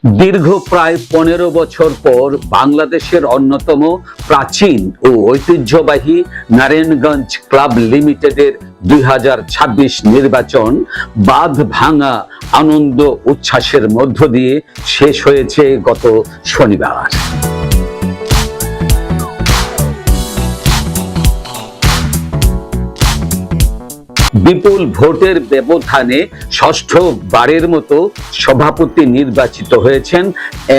দীর্ঘ প্রায় 15 বছর পর বাংলাদেশের অন্যতম প্রাচীন ও ঐতিহ্যবাহী নারায়ণগঞ্জ ক্লাব লিমিটেডের 2026 নির্বাচন বাঁধ ভাঙা আনন্দ উচ্ছ্বাসের মধ্য দিয়ে শেষ হয়েছে গত শনিবার। বিপুল ভোটের ব্যবধানে ষষ্ঠবারের মতো সভাপতি নির্বাচিত হয়েছেন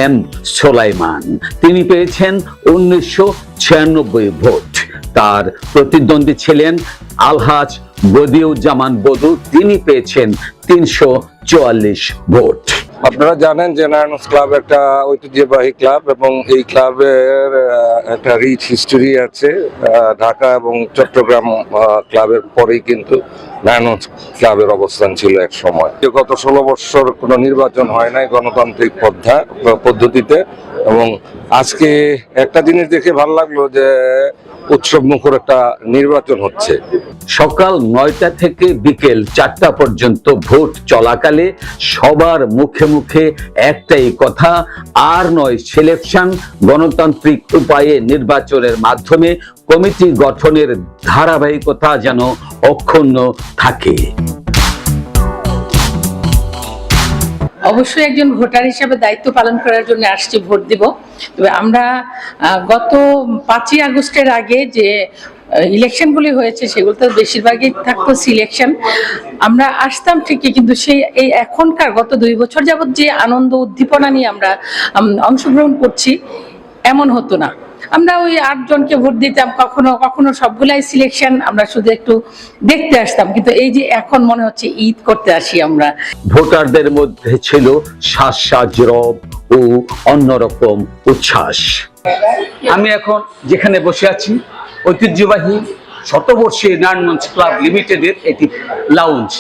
এম সোলাইমান। তিনি পেয়েছেন 1996 ভোট। তার প্রতিদ্বন্দ্বী ছিলেন আলহাজ বদিউজ্জামান বদু, তিনি পেয়েছেন 344 ভোট। আপনারা জানেন যে নারায়ণগঞ্জ ক্লাব একটা ঐতিহ্যবাহী ক্লাব এবং এই ক্লাবের একটা রিচ হিস্টোরি আছে। ঢাকা এবং চট্টগ্রাম ক্লাবের পরেই কিন্তু নারায়ণগঞ্জ ক্লাবের অবস্থান ছিল এক সময়। গত 16 বছর কোনো নির্বাচন হয় নাই গণতান্ত্রিক পদ্ধতিতে, এবং আজকে একটা জিনিস দেখে ভালো লাগলো যে উৎসব মুখর একটা নির্বাচন হচ্ছে। সকাল 9টা থেকে বিকেল 4টা পর্যন্ত ভোট চলাকালে সবার মুখে মুখে একটাই কথা, আর নয় সিলেকশন। গণতান্ত্রিক উপায়ে নির্বাচনের মাধ্যমে কমিটি গঠনের ধারাবাহিকতা যেন অক্ষুণ্ণ থাকে। অবশ্যই একজন ভোটার হিসেবে দায়িত্ব পালন করার জন্য আসছি ভোট দিব। তবে আমরা গত 5ই আগস্টের আগে যে ইলেকশনগুলি হয়েছে সেগুলো তো বেশিরভাগই থাকতো সিলেকশন। আমরা আসতাম ঠিকই, কিন্তু সেই এই এখনকার গত 2 বছর যাবত যে আনন্দ উদ্দীপনা নিয়ে আমরা অংশগ্রহণ করছি এমন হতো না। আমরা ওই 8 জনকে ভোট দিতাম, কখনো কখনো সবগুলাই সিলেকশন, আমরা শুধু একটু দেখতে আসতাম। কিন্তু এই যে এখন মনে হচ্ছে ঈদ করতে আসি আমরা। ভোটারদের মধ্যে ছিল শ্বাস রব ও অন্যরকম উচ্ছ্বাস। আমি এখন যেখানে বসে আছি ঐতিহ্যবাহী শতবর্ষী নারায়ণগঞ্জ ক্লাব লিমিটেডের এটি লাউঞ্জ,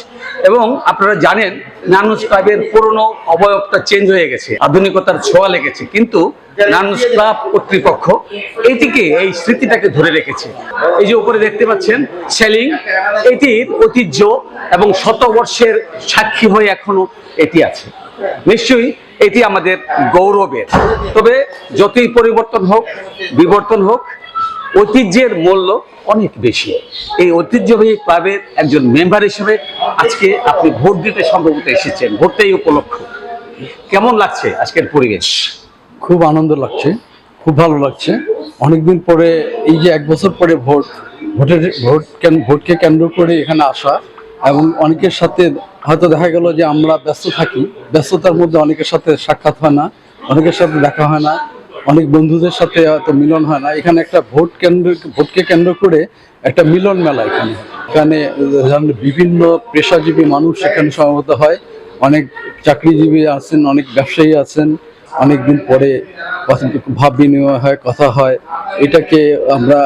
এবং আপনারা জানেন নারায়ণগঞ্জ ক্লাবের পুরনো অবয়বটা চেঞ্জ হয়ে গেছে, আধুনিকতার ছোঁয়া লেগেছে, কিন্তু নারায়ণগঞ্জ ক্লাব কর্তৃপক্ষ এই স্মৃতিটাকে ধরে রেখেছে। এই যে উপরে দেখতে পাচ্ছেন সেলিং, এটির ঐতিহ্য এবং শতবর্ষের সাক্ষী হয়ে এখনো এটি আছে। নিশ্চয়ই এটি আমাদের গৌরবের। তবে যতই পরিবর্তন হোক, বিবর্তন হোক, ঐতিহ্যের মূল্য অনেক বেশি। এই ঐতিহ্যবাহী ক্লাবের একজন মেম্বার হিসেবে আজকে আপনি ভোট দিতে সম্ভবত এসেছেন, ভোটটাই উপলক্ষ। কেমন লাগছে আজকের পরিবেশ? খুব আনন্দ লাগছে, খুব ভালো লাগছে। অনেকদিন পরে এই যে 1 বছর পরে ভোটকে কেন্দ্র করে এখানে আসা, এবং অনেকের সাথে হয়তো দেখা গেল যে আমরা ব্যস্ত থাকি, ব্যস্ততার মধ্যে অনেকের সাথে সাক্ষাৎ হয় না, অনেকের সাথে দেখা হয় না, অনেক বন্ধুদের সাথে হয়তো মিলন হয় না। এখানে একটা ভোটকে কেন্দ্র করে একটা মিলন মেলা এখানে বিভিন্ন পেশাজীবী মানুষ এখানে সমবেত হয়। অনেক চাকরিজীবী আছেন, অনেক ব্যবসায়ী আছেন। অনেকদিন পরে ভাব বিনিময় হয়, কথা হয়, এটাকে আমরা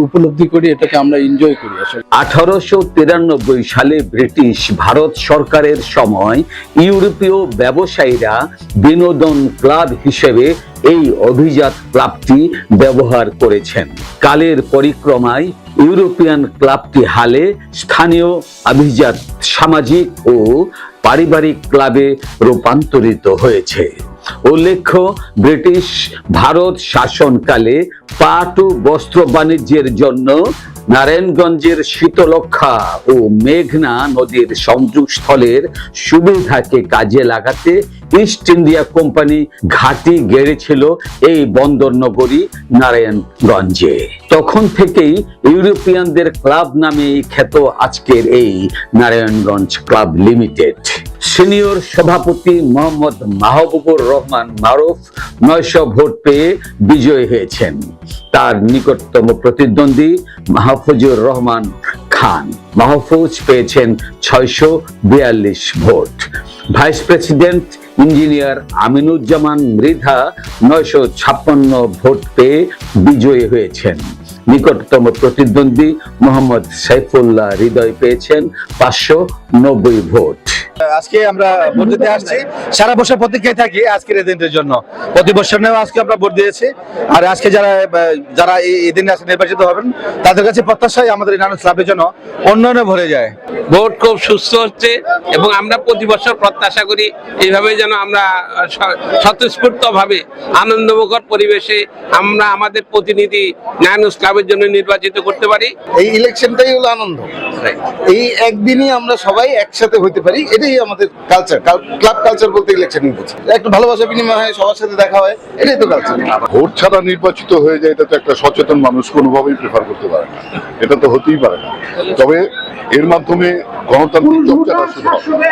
উপলব্ধি করি, এটাকে আমরা এনজয় করি। আসলে 1893 সালে ব্রিটিশ ভারত সরকারের সময় ইউরোপীয় ব্যবসায়ীরা বিনোদন ক্লাব হিসেবে এই অভিজাত ক্লাবটি ব্যবহার করেছেন। কালের পরিক্রমায় ইউরোপিয়ান ক্লাবটি হালে স্থানীয় অভিজাত সামাজিক ও পারিবারিক ক্লাবে রূপান্তরিত হয়েছে। উল্লেখ্য, ব্রিটিশ ভারত শাসনকালে পাট ও বস্ত্র বাণিজ্যের জন্য নারায়ণগঞ্জের শীতলক্ষা ও মেঘনা নদীর সংযোগস্থলের সুবিধাকে কাজে লাগাতে ইস্ট ইন্ডিয়া কোম্পানি ঘাঁটি গেড়েছিল এই বন্দর নগরী নারায়ণগঞ্জে। তখন থেকেই ইউরোপিয়ানদের ক্লাব নামে খ্যাত আজকের এই নারায়ণগঞ্জ ক্লাব লিমিটেড। সিনিয়র সভাপতি মোহাম্মদ মাহবুবুর রহমান মারুফ 900 ভোট পেয়ে বিজয়ী হয়েছেন। তার নিকটতম প্রতিদ্বন্দ্বী মাহফুজুর রহমান খান মাহফুজ পেয়েছেন 642 vote. Vice president engineer Aminuzzaman Mridha 956 vote পেয়ে বিজয়ী হয়েছেন। নিকটতম প্রতিদ্বন্দ্বী মোহাম্মদ সাইফুল্লাহ হৃদয় পেয়েছেন 590 ভোট। আজকে আমরা ভোট দিতে আসছি, সারা বছর প্রতীক্ষায় থাকি আজকের এই দিনটির জন্য। প্রতি বছর নেও আজকে আমরা ভোট দিয়েছি। আর আজকে যারা এই দিনে আজকে নির্বাচিত হবেন তাদের কাছে প্রত্যাশাই আমাদের এই নানুস ক্লাবের জন্য উন্নয়নে ভরে যায়। ভোট খুব সুস্থ হচ্ছে এবং আমরা প্রতি বছর প্রত্যাশা করি এইভাবে যেন আমরা স্বতঃস্ফূর্ত ভাবে আনন্দমুখর পরিবেশে আমরা আমাদের প্রতিনিধি নানুস ক্লাবের জন্য নির্বাচিত করতে পারি। এই ইলেকশনটাই হলো আনন্দ, এই একদিনই আমরা সবাই একসাথে হইতে পারি, এটাই আমাদের কালচার। ক্লাব কালচার বলতে ইলেকশনই বুঝি, একটু ভালোবাসা বিনিময় হয়, সবার সাথে দেখা হয়, এটাই তো কালচার। ভোট ছাড়া নির্বাচিত হয়ে যায়, এটা তো একটা সচেতন মানুষ কোনোভাবেই প্রেফার করতে পারে না, এটা তো হতেই পারে না। তবে এর মাধ্যমে গণতান্ত্রিক চর্চাটা শুরু হবে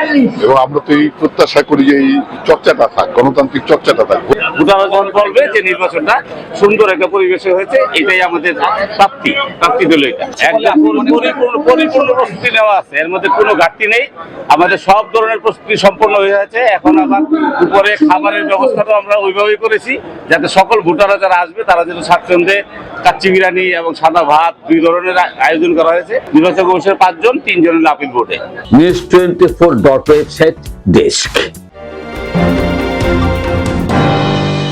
এবং আমরা তো এই প্রত্যাশা করি যে এই চর্চাটা থাক, গণতান্ত্রিক চর্চাটা থাক। ভোটাররা যখন বলবে যে নির্বাচনটা সুন্দর একটা পরিবেশে হয়েছে, এটাই আমাদের প্রাপ্তি হলো। এটা একদম পরিপূর্ণ প্রস্তুতি নেওয়া আছে, এর মধ্যে কোনো ঘাটতি নেই। আমাদের সব ধরনের প্রস্তুতি সম্পন্ন হয়ে আছে। এখন আবার উপরে খাবারের ব্যবস্থাটাও আমরা ওইভাবেই করেছি যাতে সকল ভোটাররা যারা আসবে তারা যেন স্বাচ্ছন্দ্যে কাচ্চি বিরিয়ানি এবং সাদা ভাত 2 ধরনের আয়োজন করা হয়েছে। নির্বাচন কমিশনের 5 জন, 3 জনের আপিল বোর্ডে। News 24 website desk.